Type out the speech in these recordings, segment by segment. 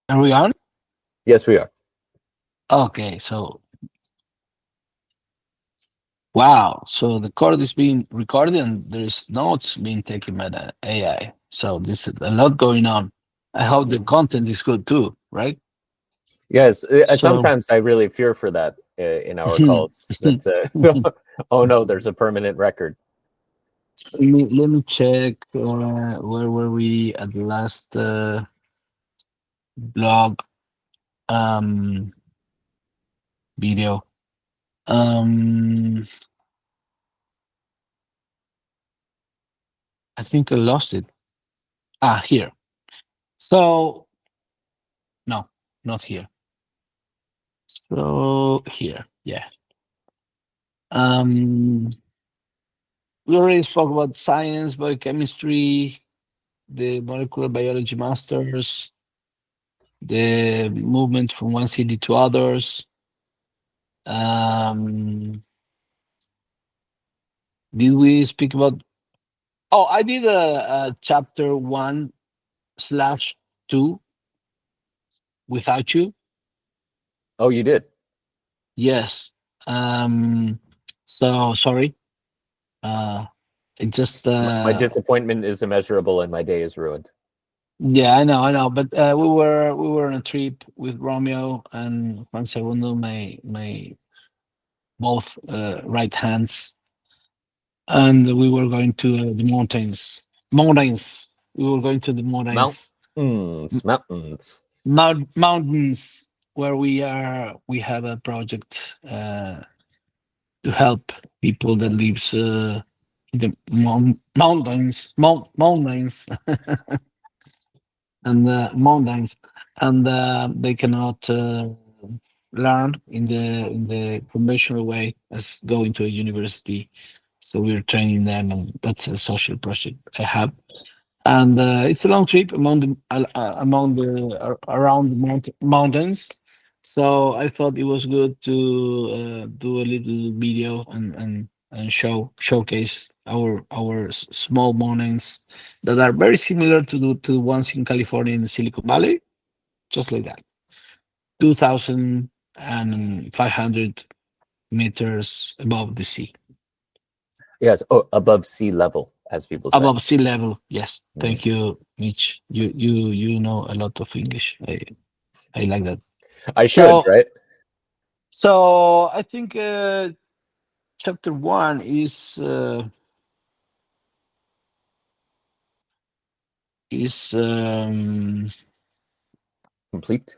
Are we on? Yes, we are. Okay, so wow, so the code is being recorded and there's notes being taken by the AI. So there's a lot going on. I hope the content is good too, right? Yes, So sometimes I really fear for that in our calls. That oh no, there's a permanent record. let me check where were we at the last blog um video. Um I think I lost it. Here. So no, not here. So here, yeah. Um, we already spoke about science, biochemistry, the molecular biology masters, the movement from one city to others. Um, did we speak about? Oh, I did a chapter 1/2 without you. Oh, you did. Yes. So sorry. Uh, it just My disappointment is immeasurable, and my day is ruined. Yeah, I know. But we were on a trip with Romeo and Juan Segundo, my both right hands, and we were going to the mountains. Mountains. We were going to the mountains, Mountains. mountains where we have a project to help people that lives in the mountains, mountains, and mountains, and they cannot learn in the conventional way as going to a university. So we're training them, and that's a social project I have. And it's a long trip among the around the mountains. So I thought it was good to do a little video and showcase our small mountains that are very similar to the ones in California in the Silicon Valley, just like that. 2,500 meters above the sea, Yes. Oh, above sea level, as people say. above sea level. Yes, Mm. thank you, Mitch. You know a lot of English. I like that. I should, So right? so I think chapter one is Complete.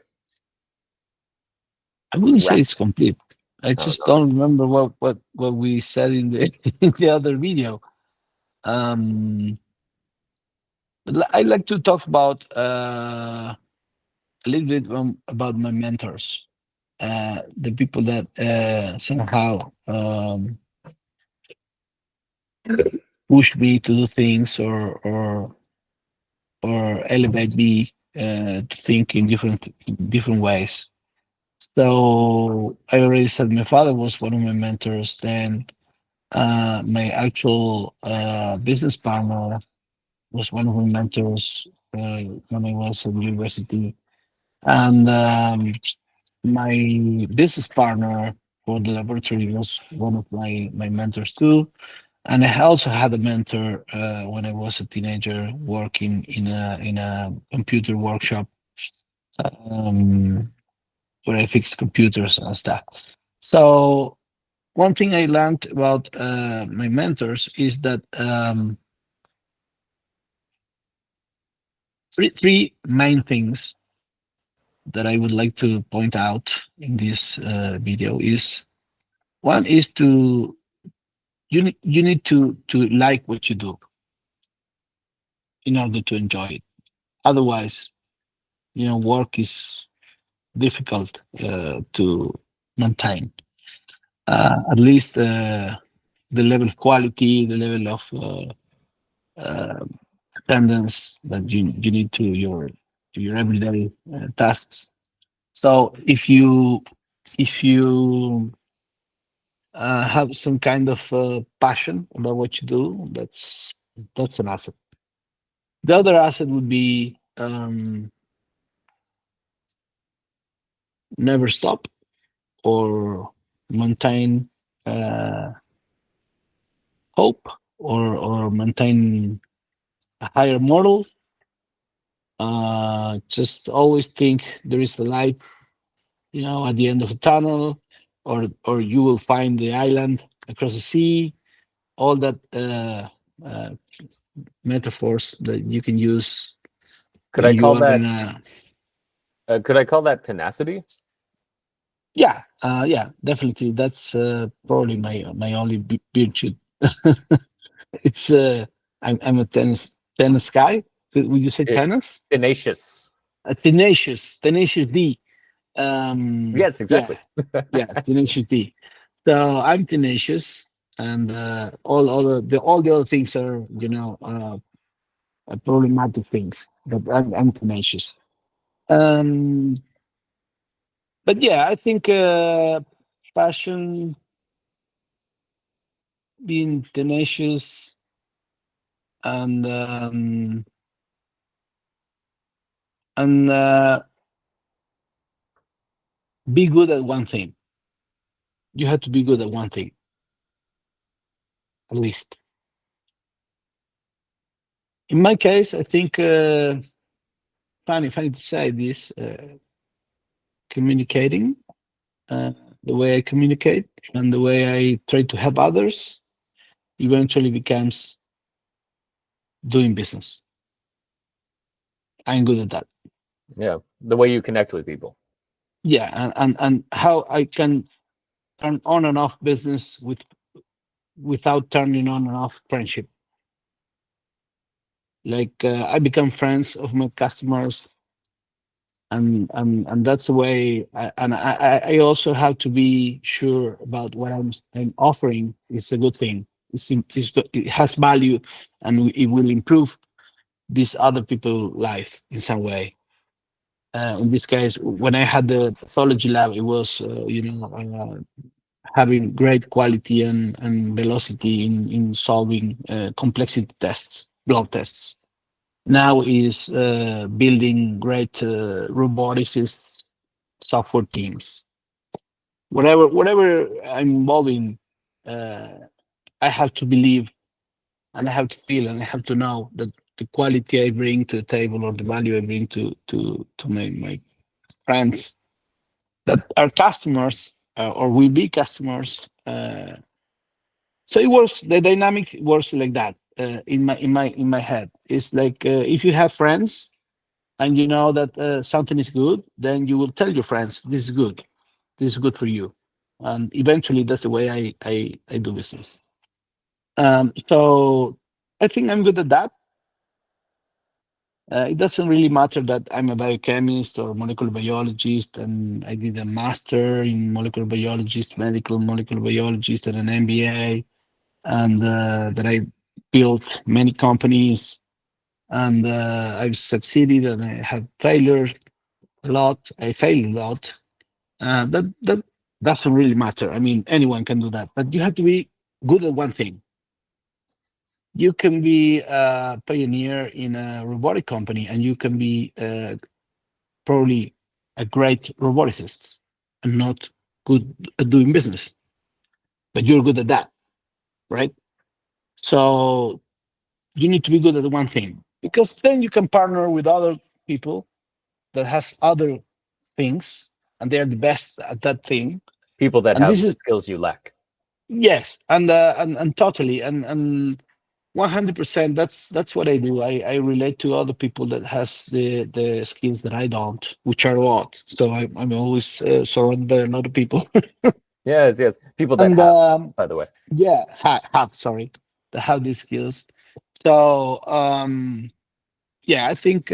I wouldn't say it's Wrapped. complete. I Oh just no. don't remember what we said in the in the other video. Um, I like to talk about a little bit about my mentors, the people that somehow push me to do things or elevate me to think in different ways. So I already said my father was one of my mentors. Then my actual business partner was one of my mentors when I was at university, and my business partner for the laboratory was one of my mentors too. And I also had a mentor when I was a teenager working in a computer workshop, um, where I fixed computers and stuff. So one thing I learned about my mentors is that three main things that I would like to point out in this video is one is to you need to like what you do in order to enjoy it. Otherwise, work is difficult to maintain. At least the level of quality, the level of uh, attendance that you need to your everyday tasks. So if you have some kind of passion about what you do, that's an asset. The other asset would be never stop or maintain uh, hope or maintain a higher model. Just always think there is a light, at the end of the tunnel, or you will find the island across the sea. All that uh, metaphors that you can use Could when I you call are that in a. could I call that tenacity? Yeah, definitely. That's probably my only virtue. It's I'm a tennis guy. Would you say It, tennis? tenacious. Tenacious D. Yes, Yeah, exactly. yeah, tenacious D. So I'm tenacious, and all the other things are problematic things. But I'm tenacious. Um, but yeah, I think passion, being tenacious, and be good at one thing. You have to be good at one thing at least. In my case, I think funny to say this, communicating, uh, the way I communicate and the way I try to help others eventually becomes doing business. I'm good at that. Yeah, the way you connect with people. Yeah, and how I can turn on and off business without turning on and off friendship. Like I become friends of my customers, and that's the way. I also have to be sure about what I'm offering is a good thing. It has value, and it will improve this other people life in some way. In this case, when I had the pathology lab, it was having great quality and velocity in solving complexity tests, blood tests. Now is building great roboticist software teams. Whatever I'm involved in, uh, I have to believe and I have to feel and I have to know that the quality I bring to the table or the value I bring to my friends that are customers or will be customers. So it works. The dynamic works like that in my head. It's like if you have friends and you know that something is good, then you will tell your friends this is good. This is good for you, and eventually that's the way I do business. So I think I'm good at that. It doesn't really matter that I'm a biochemist or molecular biologist, and I did a master in molecular biologist, medical molecular biologist, and an MBA, and that I built many companies, and I've succeeded, and I have failed a lot. I failed a lot. That doesn't really matter. I mean, anyone can do that, but you have to be good at one thing. You can be a pioneer in a robotic company, and you can be probably a great roboticist and not good at doing business, but you're good at that, right? So you need to be good at one thing because then you can partner with other people that has other things and they're the best at that thing. People that And this have the is skills you lack. yes, and totally and 100%. That's what I do. I relate to other people that has the skills that I don't, which are a lot. So I'm always surrounded by a lot of people. Yes, yes. People that And have, by the way. yeah, have sorry, that have these skills. So yeah, I think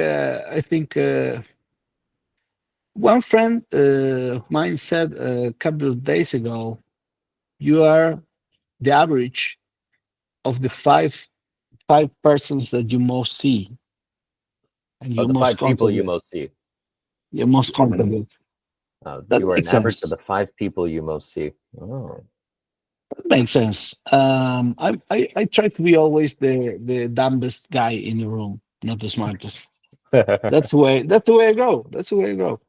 one friend of mine said a couple of days ago, you are the average of the five persons that you most see and Of you're the most five people contact you with. most see, You're most contact with. That you are an makes average of sense. the five people you most see. Oh. That makes sense. I try to be always the dumbest guy in the room, not the smartest. That's the way I go. That's the way I go.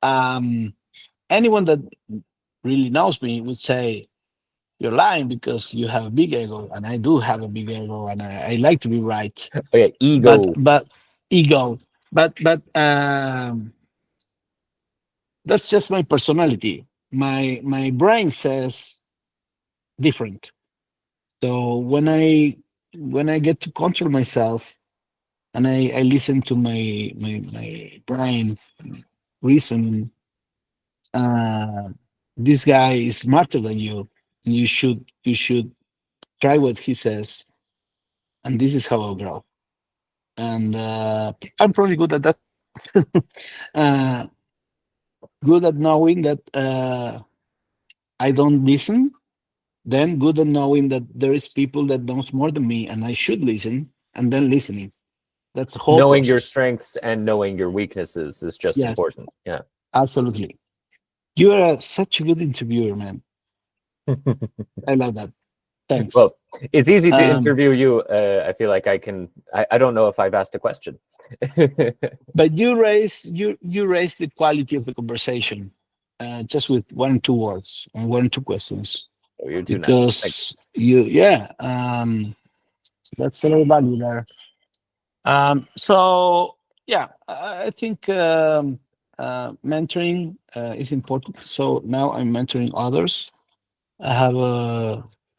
Um, anyone that really knows me would say you're lying because you have a big ego, and I do have a big ego, and I like to be right. Oh yeah, But ego. ego, but that's just my personality. My brain says different. So when I get to control myself and I listen to my brain reason, uh, this guy is smarter than you. You should try what he says, and this is how I'll grow. And I'm probably good at that. uh, good at knowing that I don't listen. Then good at knowing that there is people that knows more than me, and I should listen. And then listening. That's the whole Knowing your process. strengths and knowing your weaknesses is just Yes, important. Yeah. absolutely. You are such a good interviewer, man. I love that. Thanks. Well, it's easy to Um, interview you. I feel like I can. I don't know if I've asked a question. but you raise the quality of the conversation just with 1 or 2 words and 1 or 2 questions Oh, you're too nice. Thanks. because yeah, that's a lot of value there. So yeah, I think mentoring is important. So now I'm mentoring others. I have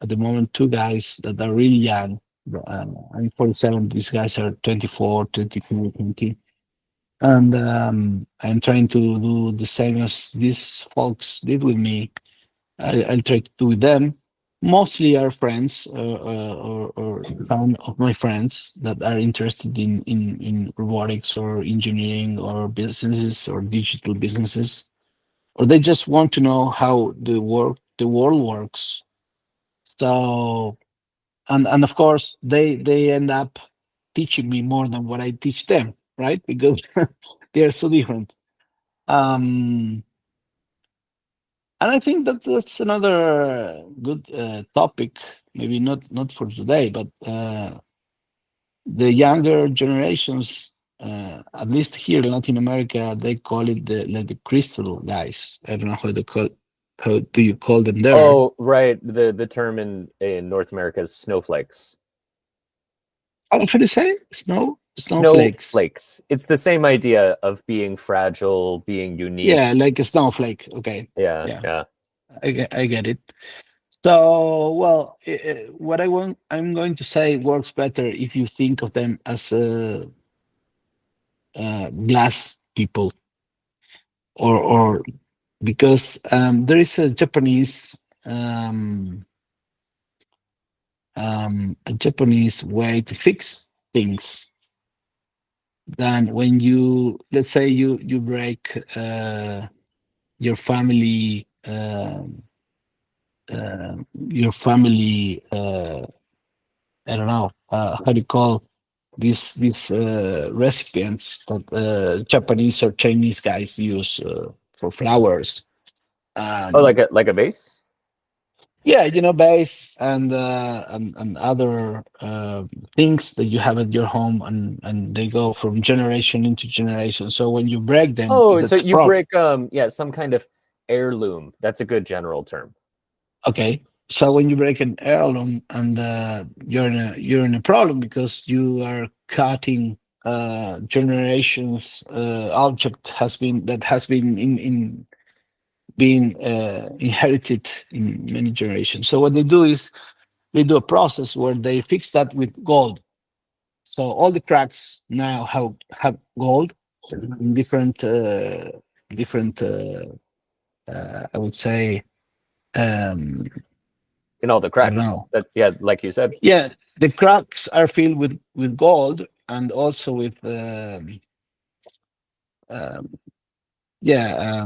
at the moment 2 guys that are really young. I'm 47. These guys are 24, 22, 20. And I'm trying to do the same as these folks did with me. I'll try to do with them. Mostly are friends or some of my friends that are interested in robotics or engineering or businesses or digital businesses, or they just want to know how the world works. So and of course they end up teaching me more than what I teach them, right? Because they are so different. Um, and I think that that's another good topic. Maybe not for today, but the younger generations, at least here in Latin America, they call it the crystal guys. I don't know how they call. How do you call them there? Oh, right. The term in North America is snowflakes. How do you say? Snowflakes. Snowflakes. It's the same idea of being fragile, being unique. Yeah, like a snowflake. Okay. Yeah, Yeah, yeah. I get it. So, well, what I'm going to say works better if you think of them as glass people, or because there is a Japanese way to fix things. Then, when let's say you break your family. Your family I don't know how do you call these recipients that Japanese or Chinese guys use for flowers. Oh, um like a base? yeah, base and other things that you have at your home, and they go from generation into generation, so when you break them, Oh, so that's a you problem. break yeah, some kind of heirloom. That's a good general term. Okay, so when you break an heirloom, and you're in a problem because you are cutting generations object has been in being inherited in many generations. So what they do is they do a process where they fix that with gold. So all the cracks now have gold in different I would say, um In all the I don't cracks. know. That yeah, like you said. Yeah, the cracks are filled with gold, and also with um, yeah.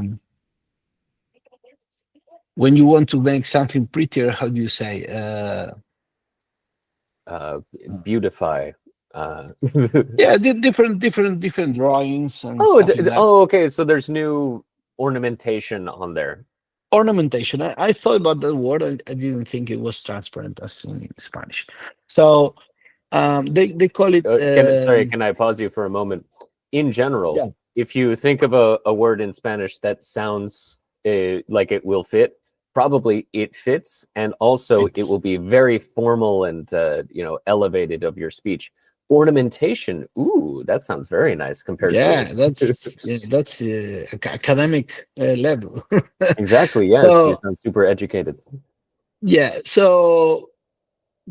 When you want to make something prettier, how do you say? Uh beautify. Uh Yeah, different drawings and Oh, stuff like that. oh, okay. So there's new ornamentation on there. Ornamentation. I thought about that word. I didn't think it was transparent as in Spanish. So they call it. Sorry, can I pause you for a moment? In general, Yeah. if you think of a word in Spanish that sounds like it will fit. Probably it fits, and also it will It's be very formal and elevated of your speech. Ornamentation, ooh, that sounds very nice compared to that's academic level. exactly. Yes, you So sound super educated. yeah, so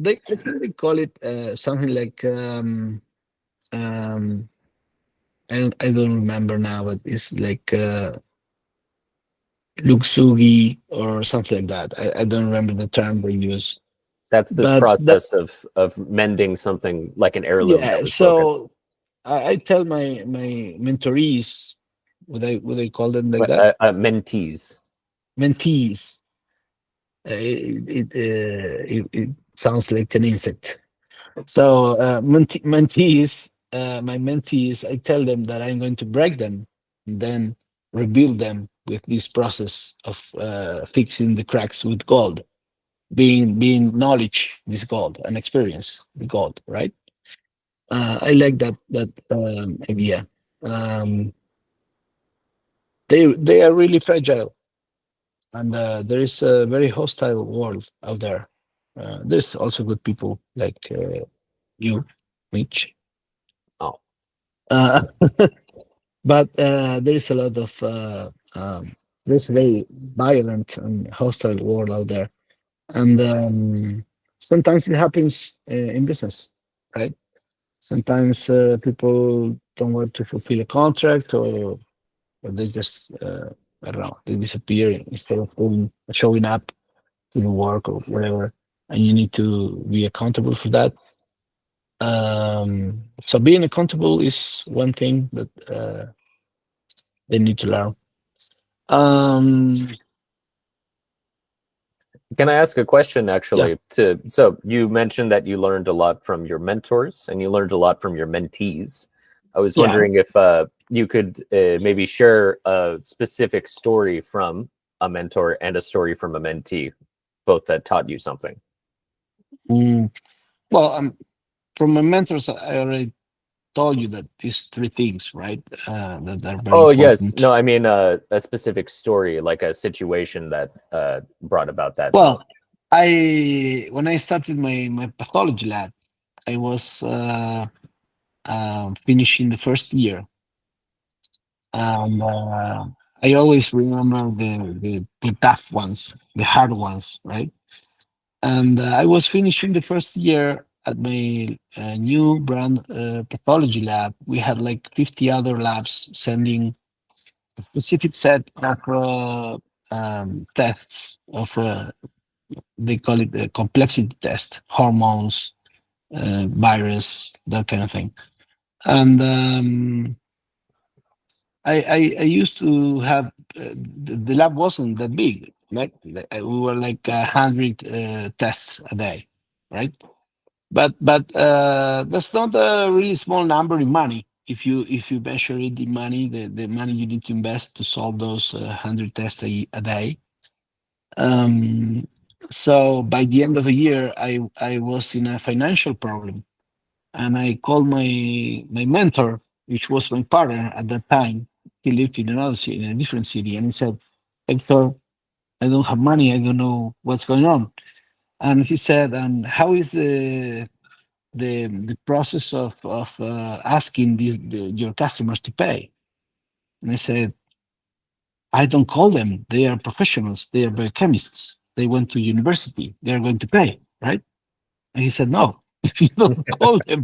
I think they call it something like um, I don't remember now, but it's like Luksugi or something like that. I don't remember the term they use, That's this but that process of mending something like an heirloom that yeah. was broken. So I tell my mentorees, would I call them like that? Mentees. Mentees. It sounds like an insect. So mentees, my mentees, I tell them that I'm going to break them and then rebuild them with this process of fixing the cracks with gold, being knowledge, this gold, and experience, the gold, right? I like that idea. Um, they are really fragile, and there is a very hostile world out there. There's also good people like you, Mitch. Oh, Uh, but there is a lot of there's a very violent and hostile world out there, and sometimes it happens in business, right? Sometimes people don't want to fulfill a contract, or they just I don't know, they disappear instead of showing up to the work or whatever, and you need to be accountable for that. So being accountable is one thing that they need to learn. Um, can I ask a question yeah, actually? So you mentioned that you learned a lot from your mentors and you learned a lot from your mentees. I was yeah. wondering if you could maybe share a specific story from a mentor and a story from a mentee, both that taught you something. Mm, well, from my mentors, I already told you that these three things, right, that are very Oh yes, no, important. I mean a specific story, like a situation that brought about that. Well, I when I started my pathology lab, I was finishing the first year, and I always remember the tough ones, the hard ones, right? And I was finishing the first year at my new brand pathology lab. We had like 50 other labs sending a specific set of tests of they call it the complexity test, hormones, virus, that kind of thing. And I used to have the lab wasn't that big. We were like 100 tests a day, right? But that's not a really small number in money. If you measure it in money, the money you need to invest to solve those 100 tests a day. Um, so by the end of the year, I was in a financial problem, and I called my mentor, which was my partner at that time. He lived in another city, in a different city, and he said, "Hector, I don't have money. I don't know what's going on." And he said, "And how is the process of asking your customers to pay?" And I said, "I don't call them. They are professionals. They are biochemists. They went to university. They are going to pay, right?" And he said, "No, if you don't call them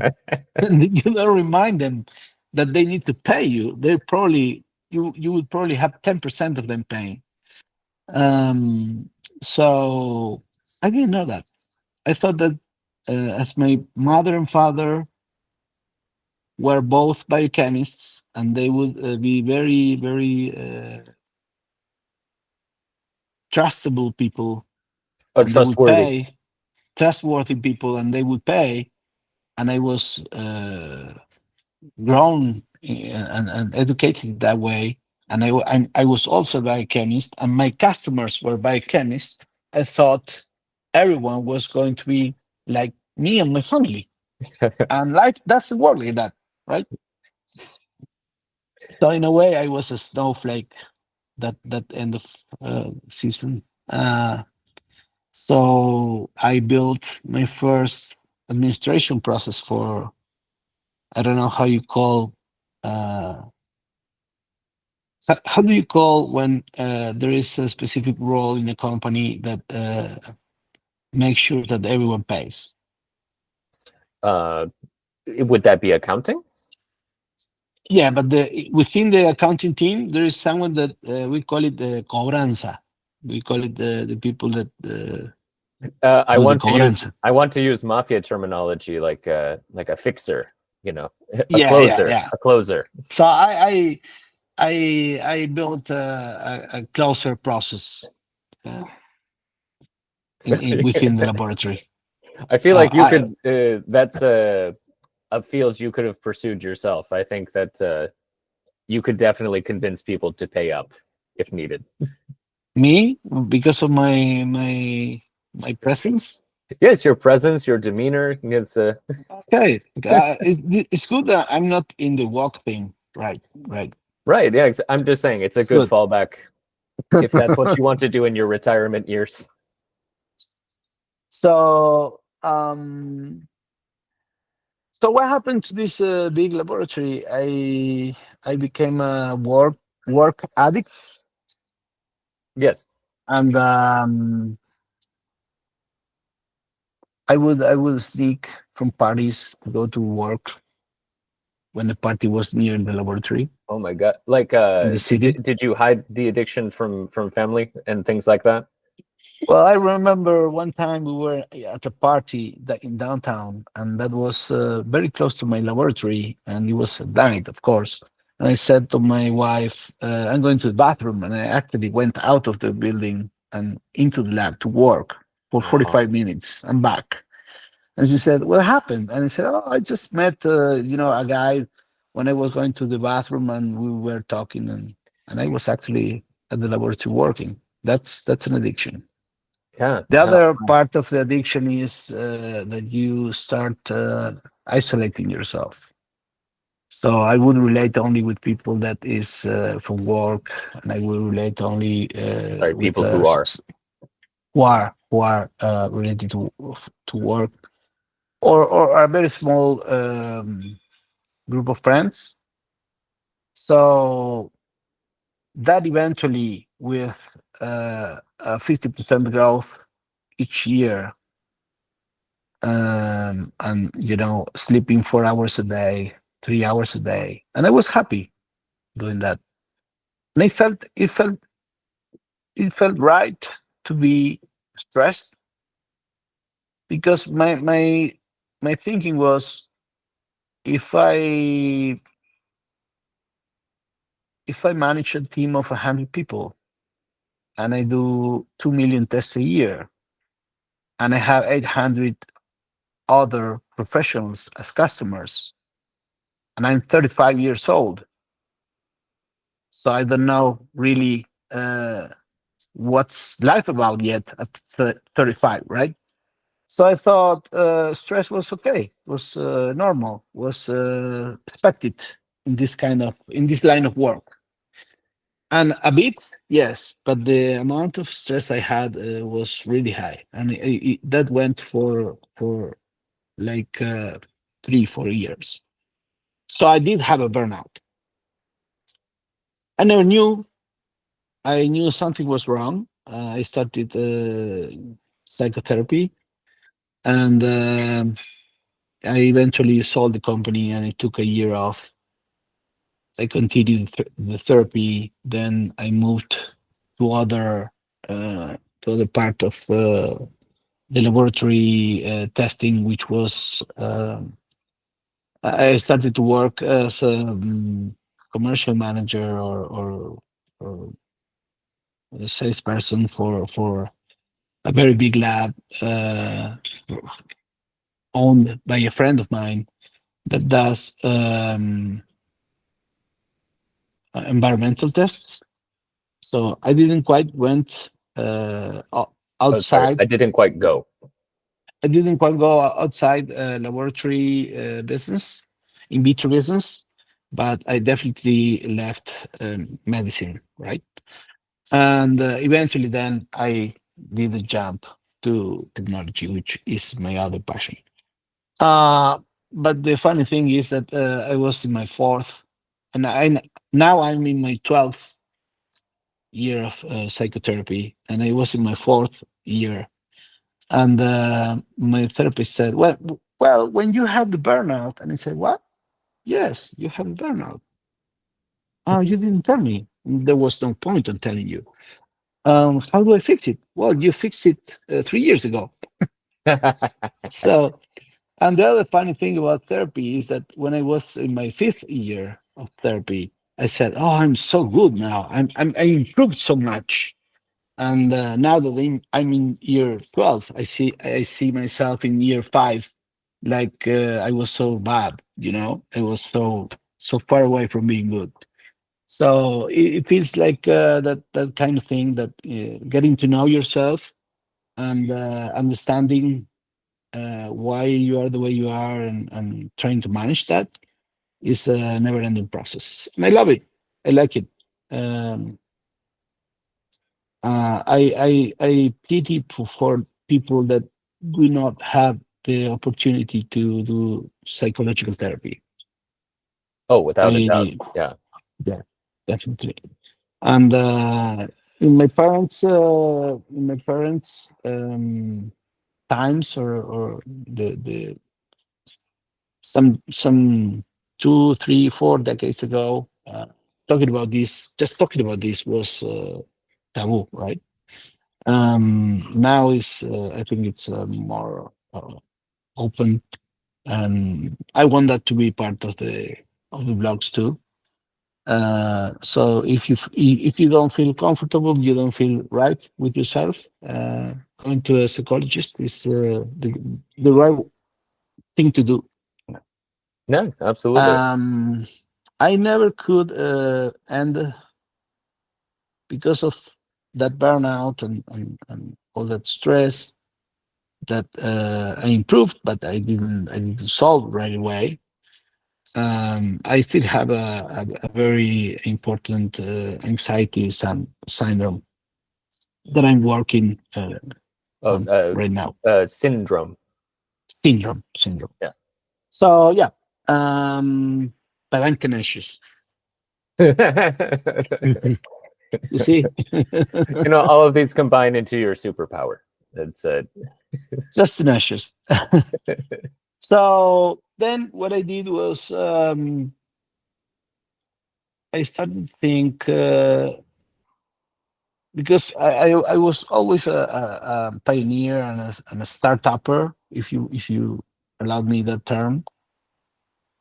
and you don't remind them that they need to pay you, they probably you would probably have 10% of them paying." Um, so I didn't know that. I thought that as my mother and father were both biochemists, and they would be very, very trustable people, Oh, and they would trustworthy. pay, trustworthy people, and they would pay. And I was grown and educated that way. And I was also a biochemist, and my customers were biochemists. I thought everyone was going to be like me and my family. And life doesn't work like that, right? So in a way, I was a snowflake. that end of season. So I built my first administration process for, I don't know how you call, uh, how do you call when there is a specific role in a company that makes sure that everyone pays? Uh, would that be accounting? Yeah, but within the accounting team, there is someone that we call it the cobranza. We call it the people that I do the want to use cobranza. I want to use mafia terminology like a fixer, you know, a Yeah, yeah, closer, yeah. a closer. So I built a closer process uh, in within the laboratory. I feel Uh, like you I could. That's a field you could have pursued yourself. I think that you could definitely convince people to pay up if needed. Me, because of my presence. Yes, your presence, your demeanor. It's Okay, it's good that I'm not in the walk thing. Right, right. right. Yeah, I'm just saying it's a It's good good. fallback if that's what you want to do in your retirement years. So so what happened to this big laboratory? I became a work addict, Yes. and I would sneak from parties to go to work when the party was near the laboratory Oh my God. Like, in the city. did you hide the addiction from family and things like that? Well, I remember one time we were at a party that in downtown, and that was very close to my laboratory, and it was at night, of course. And I said to my wife, "I'm going to the bathroom," and I actually went out of the building and into the lab to work for Wow. 45 minutes. I'm back, and she said, "What happened?" And I said, "Oh, I just met, a guy when I was going to the bathroom, and we were talking, and I was actually at the laboratory working. That's an addiction." Yeah. The Wow. other part of the addiction is that you start isolating yourself. So I would relate only with people that is from work, and I will relate only Sorry, with people who are. who are related to work, or a very small group of friends. So that eventually, with a 50% growth each year, and sleeping 4 hours a day, 3 hours a day, and I was happy doing that. And it felt right to be stressed, because my thinking was, if I manage a team of 100 people, and I do 2 million tests a year, and I have 800 other professionals as customers, and I'm 35 years old, so I don't know really what's life about yet at 35, right? So I thought stress was okay, was normal, was expected in this line of work, and a bit, yes, but the amount of stress I had was really high, and that went for like 3 4 years. So I did have a burnout. I never knew. I knew something was wrong. I started psychotherapy, and I eventually sold the company, and I took a year off. I continued the therapy. Then I moved to other part of the laboratory testing, which was I started to work as a commercial manager, or a salesperson for a very big lab owned by a friend of mine that does environmental tests. So I didn't quite went Oh, sorry. outside. I didn't quite go. I didn't quite go outside laboratory business, in vitro business, but I definitely left medicine, right? And eventually, then I did a jump to technology, which is my other passion. Uh, but the funny thing is that I was in my fourth, and now I'm in my 12th year of psychotherapy, and I was in my fourth year. And my therapist said, "Well, when you had the burnout," and I said, "What? Yes, you have a burnout. Oh, you didn't tell me. There was no point in telling you. How do I fix it? Well, you fixed it 3 years ago." So, and the other funny thing about therapy is that when I was in my fifth year of therapy, I said, "Oh, I'm so good now. I improved so much." And now that I'm in year 12, I see myself in year five, like I was so bad, I was so far away from being good. So it feels like that kind of thing, that getting to know yourself and understanding why you are the way you are, and trying to manage that is a never-ending process. And I love it. I like it. Um, I pity for people that do not have the opportunity to do psychological therapy. Oh, without a doubt. I Yeah. Yeah, definitely. And in my parents' times, or the some 2, 3, 4 decades ago, talking about this was taboo, right? Now is I think it's more open, and I want that to be part of the blogs too. So if you don't feel comfortable, you don't feel right with yourself, going to a psychologist is the right thing to do. No, absolutely. um I never could end, because of that burnout, and all that stress, that I improved, but I didn't solve right away. I still have a very important anxiety syndrome that I'm working Oh, on right now. syndrome. Syndrome. Yeah. So yeah, um, but I'm tenacious. You You see, know, all of these combine into your superpower. It's just tenacious. So then, what I did was I started to think, because I was always a pioneer and a startupper, if you allowed me that term.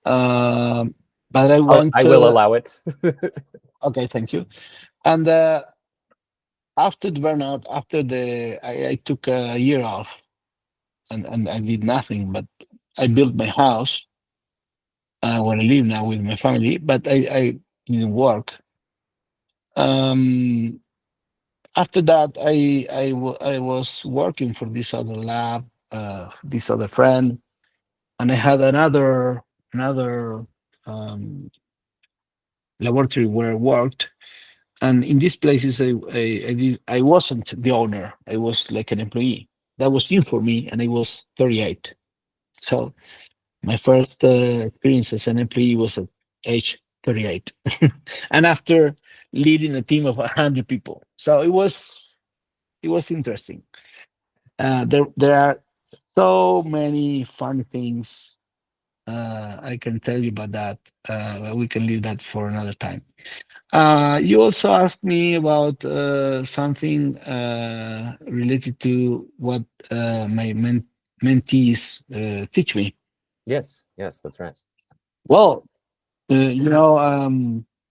Um, but I I went. will allow it. Okay, thank you. And after the burnout, I took a year off, and I did nothing, but I built my house where I live now with my family. But I didn't work. Um, After that, I was working for this other lab, this other friend, and I had another um, laboratory where I worked. And in these places, I wasn't the owner. I was like an employee. That was new for me, and I was 38. So my first experience as an employee was at age 38, and after leading a team of 100 people. So it was interesting. There are so many fun things I can tell you about that. We can leave that for another time. You also asked me about something related to what my mentees teach me. Yes, yes, that's right. Well,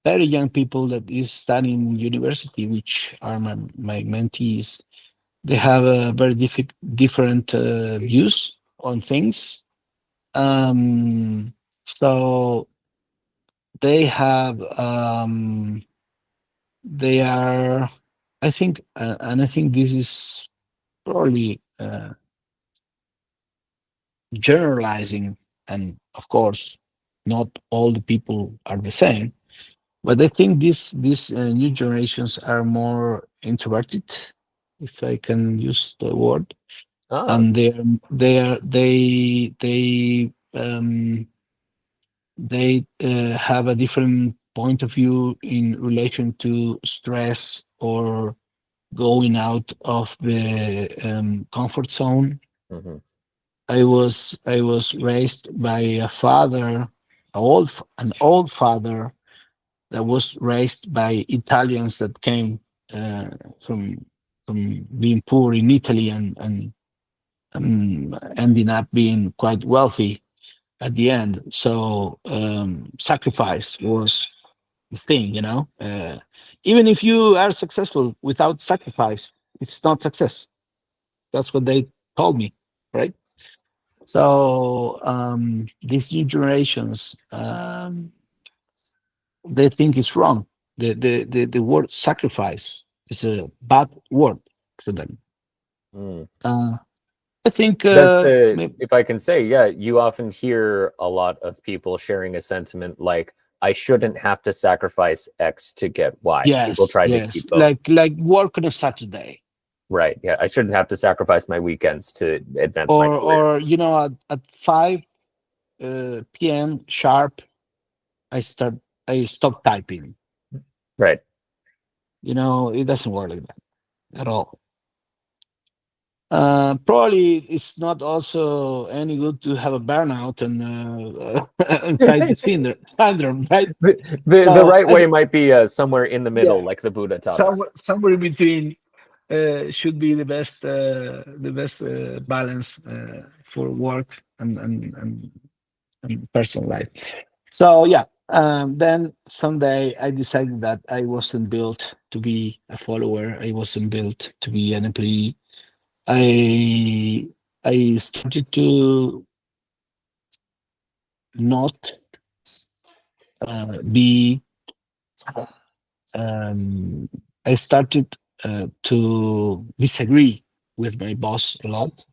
very young people that is studying university, which are my mentees, they have a very different views on things. Um, so they have they are, and I think this is probably generalizing, and of course. Not all the people are the same, but I think these new generations are more introverted, if I can use the word, Ah. and they have a different point of view in relation to stress or going out of the comfort zone. Hmm. I was raised by a father, an old father that was raised by Italians that came uh, from being poor in Italy and ending up being quite wealthy at the end. So sacrifice was the thing, you know. Even if you are successful without sacrifice, it's not success. That's what they told me, right? So these new generations, they think it's wrong. The word sacrifice is a bad word for them. Mm. Uh, I think That's if I can say, yeah, you often hear a lot of people sharing a sentiment like, I shouldn't have to sacrifice X to get Y. People yes, try to yes, keep both. like work on a Saturday, Right. Yeah. I shouldn't have to sacrifice my weekends to advance my career. or at 5 p.m. sharp, I start I stop typing. Right. It doesn't work like that at all. Probably it's not also any good to have a burnout and anxiety syndrome, right? The So right way might be somewhere in the middle, yeah, like the Buddha taught us. somewhere in between should be the best balance for work and personal life. So yeah, then someday I decided that I wasn't built to be a follower. I wasn't built to be an employee. I I started to not be. Um, I started to disagree with my boss a lot.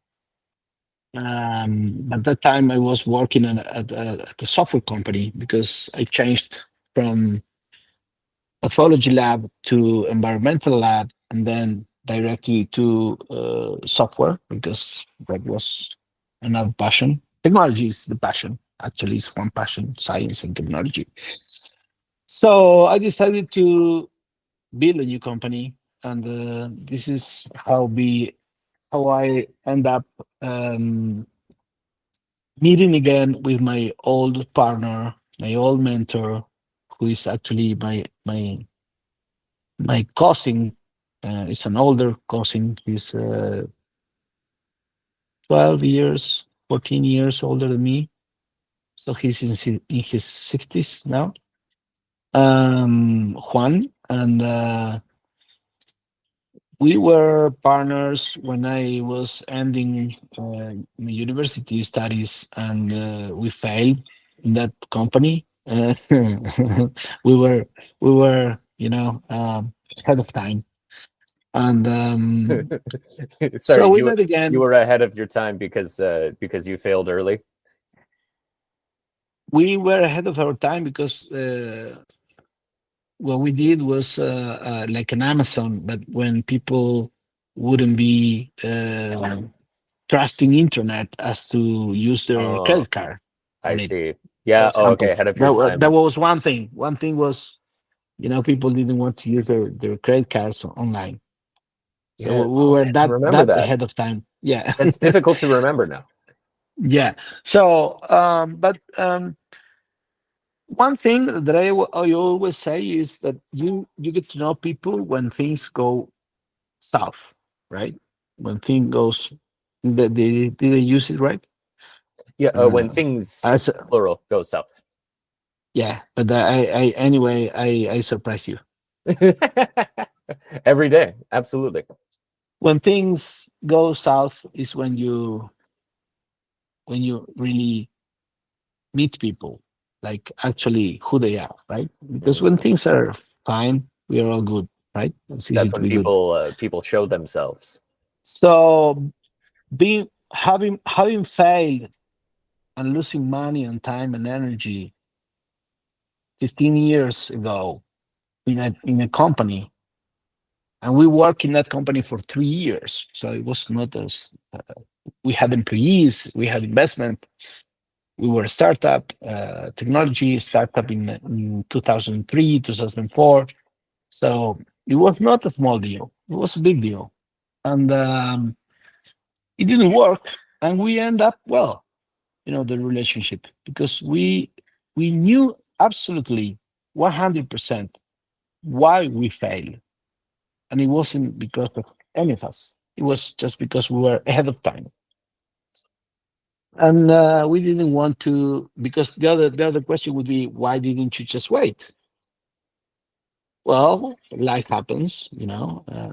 At that time, I was working at a software company because I changed from pathology lab to environmental lab and then directly to software because that was another passion. Technology is the passion. Actually, it's one passion, science and technology. So I decided to build a new company, and this is how I end up um, meeting again with my old partner, my old mentor, who is actually my cousin. Is an older cousin. He's 12 years, 14 years older than me. So he's in his 60s now. Juan. And we were partners when I was ending my university studies, and we failed in that company. We were, ahead of time. And so Sorry, we met you again. were ahead of your time because you failed early. We were ahead of our time because what we did was like an Amazon, but when people wouldn't be trusting internet as to use their Oh, credit card I on it, see. for Yeah. Oh, okay. example. Ahead of your That time. was one thing. One thing was, people didn't want to use their credit cards online. Yeah. So we Oh were man, I remember that that. ahead of time. Yeah. That's difficult to remember now. Yeah. So, but one thing that I always say is that you get to know people when things go south, right? When thing goes, did they use it right? Yeah. When Uh, things as plural go south. Yeah, but I anyway I surprise you. Every day. Absolutely. When things go south is when you really meet people, like actually who they are, right? Because Mm. when things are fine, we are all good, right? It's easy That's to when be good. people show themselves. So being having failed and losing money and time and energy 15 years ago in a company, and we worked in that company for 3 years. So it was not as we had employees, we had investment. We were a startup, technology startup in 2003, 2004. So it was not a small deal. It was a big deal. And it didn't work. And we end up, well, the relationship, because we knew absolutely 100% why we failed. And it wasn't because of any of us. It was just because we were ahead of time. And we didn't want to, because the other question would be, why didn't you just wait? Well, life happens.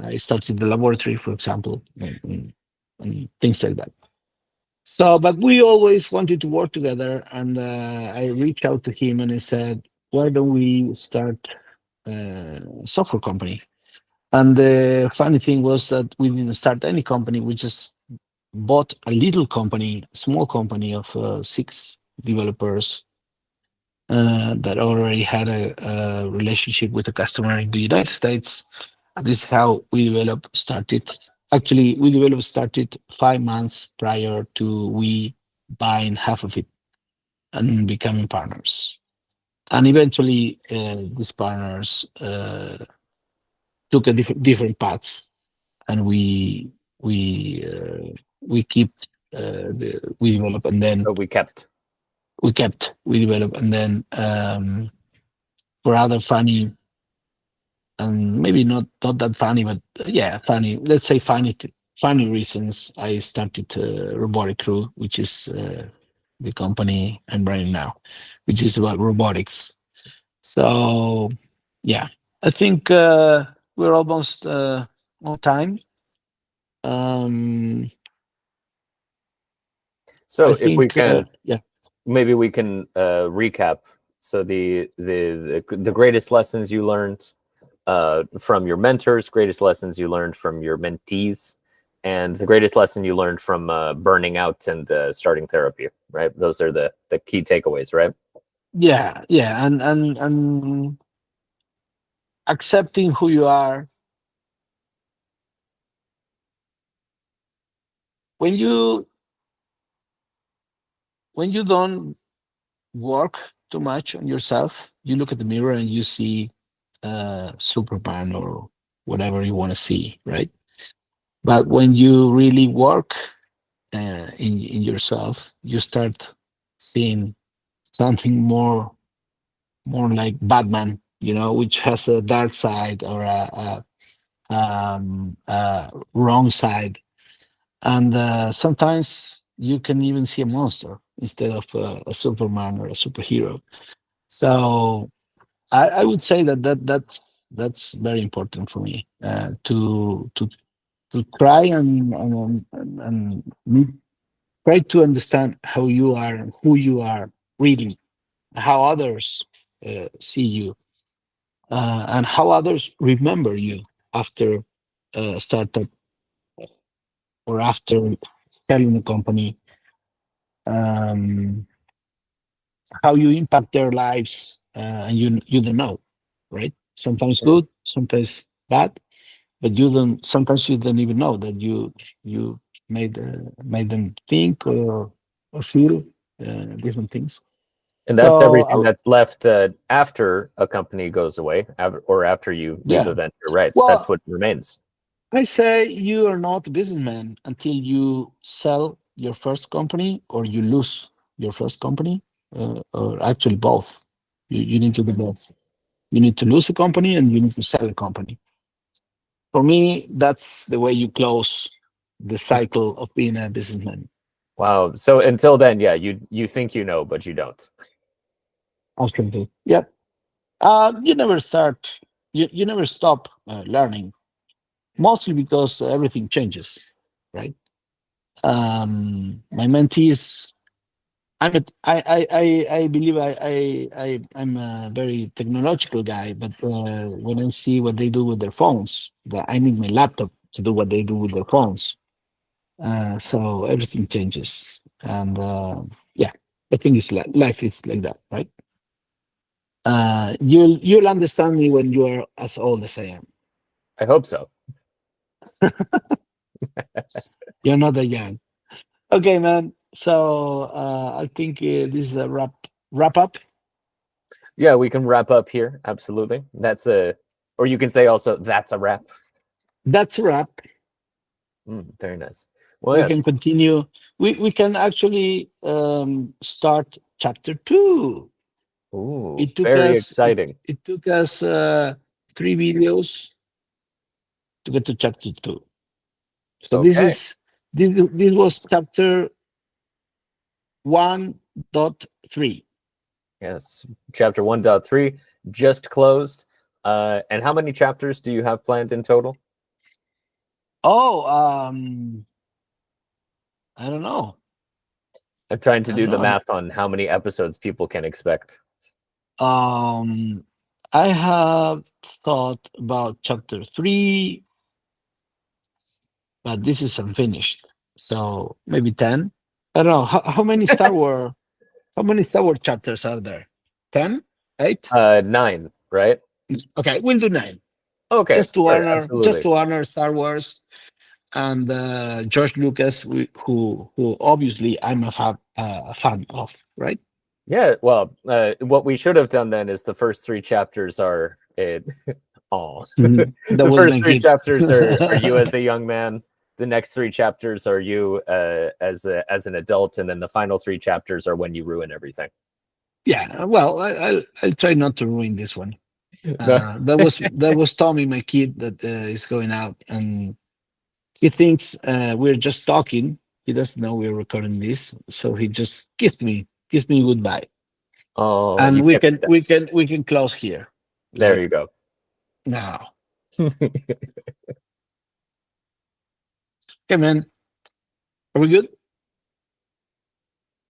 I started the laboratory, for example, and things like that. So, but we always wanted to work together, and I reached out to him and I said, why don't we start a software company? And the funny thing was that we didn't start any company. We just bought a little company, a small company of 6 developers that already had a relationship with a customer in the United States. And this is how we developed started. Actually, we developed started 5 months prior to we buying half of it and becoming partners. And eventually, these partners took a different paths, and we keep we develop, and then But we kept. we develop, and then for other funny, and maybe not that funny, but yeah, funny. Let's say funny reasons. I started Robotic Crew, which is the company I'm running now, which is about robotics. So yeah, I think we're almost on time. Um, So I if we think can, yeah, maybe we can recap. So the greatest lessons you learned from your mentors, greatest lessons you learned from your mentees, and the greatest lesson you learned from burning out and starting therapy. Right? Those are the key takeaways. Right? yeah, and accepting who you are. When you when you don't work too much on yourself, you look at the mirror and you see Superman or whatever you want to see, right? But when you really work in yourself, you start seeing something more like Batman, which has a dark side or a wrong side, and sometimes you can even see a monster instead of a Superman or a superhero. So I would say that's very important for me to try and try to understand how you are and who you are really, how others see you, and how others remember you after a startup or after selling a company. Um, how you impact their lives, and you don't know, right? Sometimes good, sometimes bad, but you don't. Sometimes you don't even know that you made them think or feel different things. And that's So everything that's left after a company goes away, or after you leave yeah, the venture. Right? That's well, what remains. I say you are not a businessman until you sell your first company or you lose your first company, or actually both. You need to do both. You need to lose a company and you need to sell a company. For me, that's the way you close the cycle of being a businessman. Wow. So until then, yeah, you think you know, but you don't. Absolutely. Yeah. You never start, you never stop learning, mostly because everything changes, right? My mentees, I believe I'm a very technological guy, but when I see what they do with their phones, I need my laptop to do what they do with their phones. So everything changes, and yeah, I think life is like that, right? You'll understand me when you are as old as I am. I hope so. You're not that young. Okay, man. So I think this is a wrap up. Yeah, we can wrap up here. Absolutely. That's a, or you can say also that's a wrap. That's a wrap. Very nice. Well, We yes. can continue. We can actually start chapter 2. Ooh, It took very us exciting. it took us 3 videos to get to chapter 2. So Okay. this was chapter 1.3. Yes. Chapter 1.3 just closed. And how many chapters do you have planned in total? Oh, I don't know. I'm trying to I do don't the know. math on how many episodes people can expect. Um, I have thought about chapter 3, but this is unfinished. So maybe 10. I don't know. How many Star Wars? How many Star Wars chapters are there? 10? 8? 9, right? Okay, we'll do 9. Okay, sure, Just absolutely. to honor Star Wars and George Lucas, who obviously I'm a fan of, right? Yeah, well, what we should have done then is the first 3 chapters are it. Oh, That the was first my three kid. chapters are you as a young man. The next 3 chapters are you as an adult, and then the final 3 chapters are when you ruin everything. Yeah, well, I'll try not to ruin this one. No. That was Tommy, my kid, that is going out, and he thinks we're just talking. He doesn't know we're recording this, so he just kissed me goodbye, Oh, and you we can't can do that. we can we can close here, There you like go. now. Okay, man, are we good?